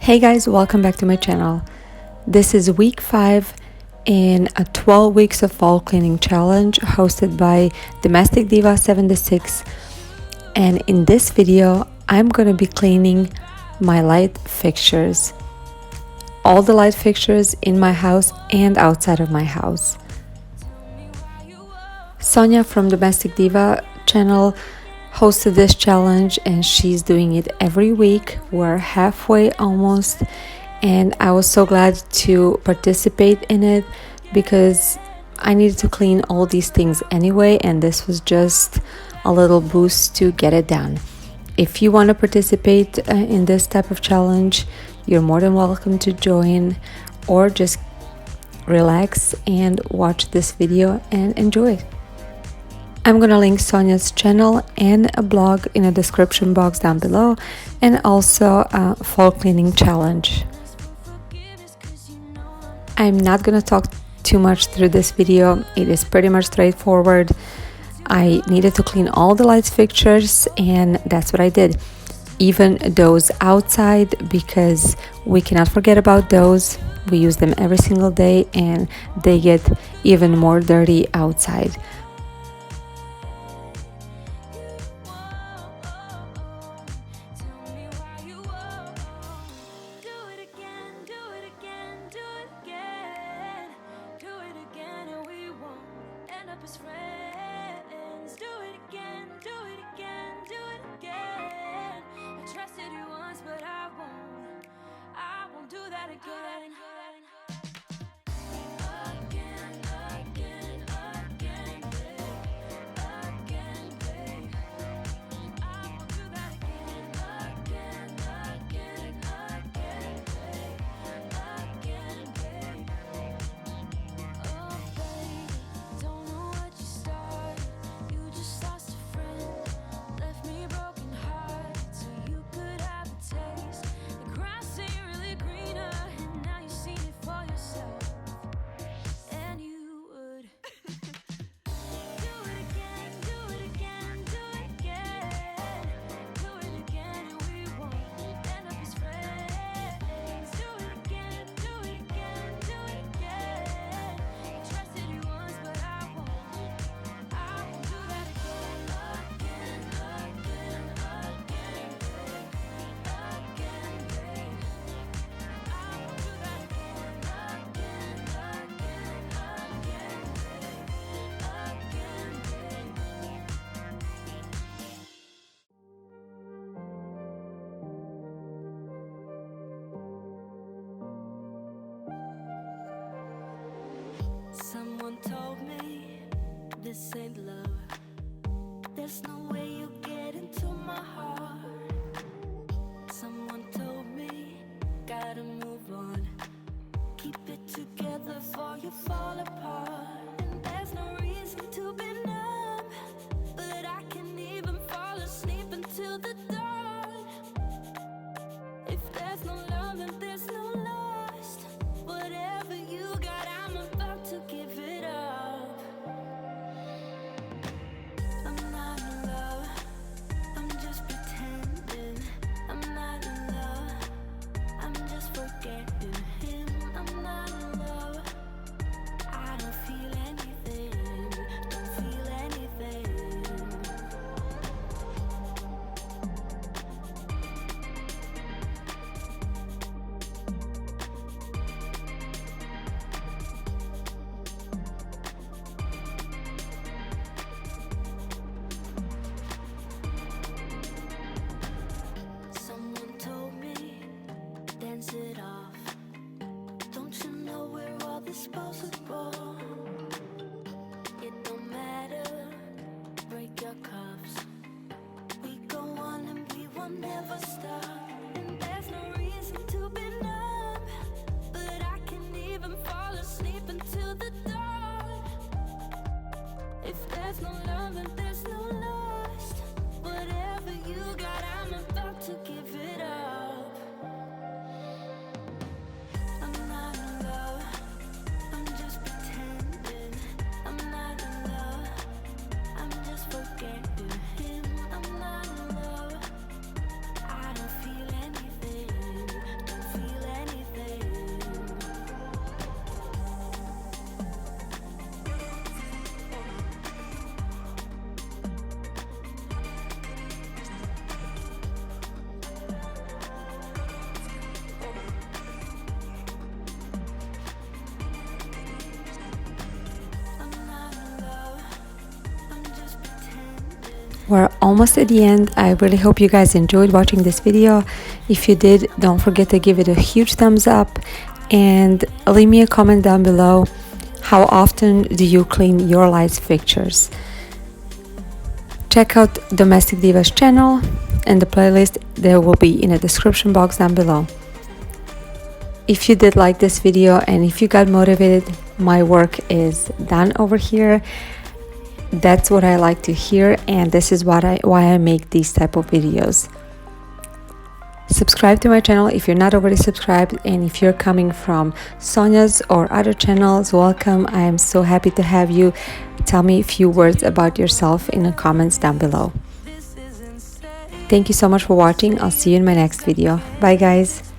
Hey guys, welcome back to my channel. This is week 5 in a 12 weeks of fall cleaning challenge hosted by Domestic Diva 76, and in this video I'm going to be cleaning my light fixtures, all the light fixtures in my house and outside of my house. Sonia from Domestic Diva channel hosted this challenge and she's doing it every week. We're halfway almost, and I was so glad to participate in it because I needed to clean all these things anyway, and this was just a little boost to get it done. If you want to participate in this type of challenge, you're more than welcome to join, or just relax and watch this video and enjoy it. I'm gonna link Sonia's channel and a blog in the description box down below, and also a fall cleaning challenge. I'm not gonna talk too much through this video. It is pretty much straightforward. I needed to clean all the light fixtures, and that's what I did. Even those outside, because we cannot forget about those. We use them every single day and they get even more dirty outside. Someone told me this ain't love. There's no way you get into my heart. Someone told me gotta move on. Keep it together before you fall apart. And there's no reason to be numb, but I can't even fall asleep until the dawn. If there's no love, then there's no lust. Whatever you got, I'm about to give it up. I'm not in love, I'm just pretending. I'm not in love, I'm just forgetting him. I'm not in love, I don't feel anything, don't feel anything. Someone told me, dance it off. Don't you know we're all disposable? It don't matter, break your cuffs. We go on and we will never stop. And there's no reason to be numb, but I can't even fall asleep until the dawn. If there's no love, then there's no lust. Whatever you got, I'm about to give it up. I'm not in love, I'm just pretending. I'm not in love, I'm just forgetting him. I'm not in love, I don't feel anything, don't feel We're almost at the end. I really hope you guys enjoyed watching this video. If you did, don't forget to give it a huge thumbs up and leave me a comment down below. How often do you clean your lights fixtures? Check out Domestic Diva's channel and the playlist. There will be in the description box down below. If you did like this video and if you got motivated, my work is done over here. That's what I like to hear, and this is why I make these type of videos. Subscribe to my channel if you're not already subscribed, and if you're coming from Sonia's or other channels, welcome. I am so happy to have you. Tell me a few words about yourself in the comments down below. Thank you so much for watching. I'll see you in my next video. Bye guys.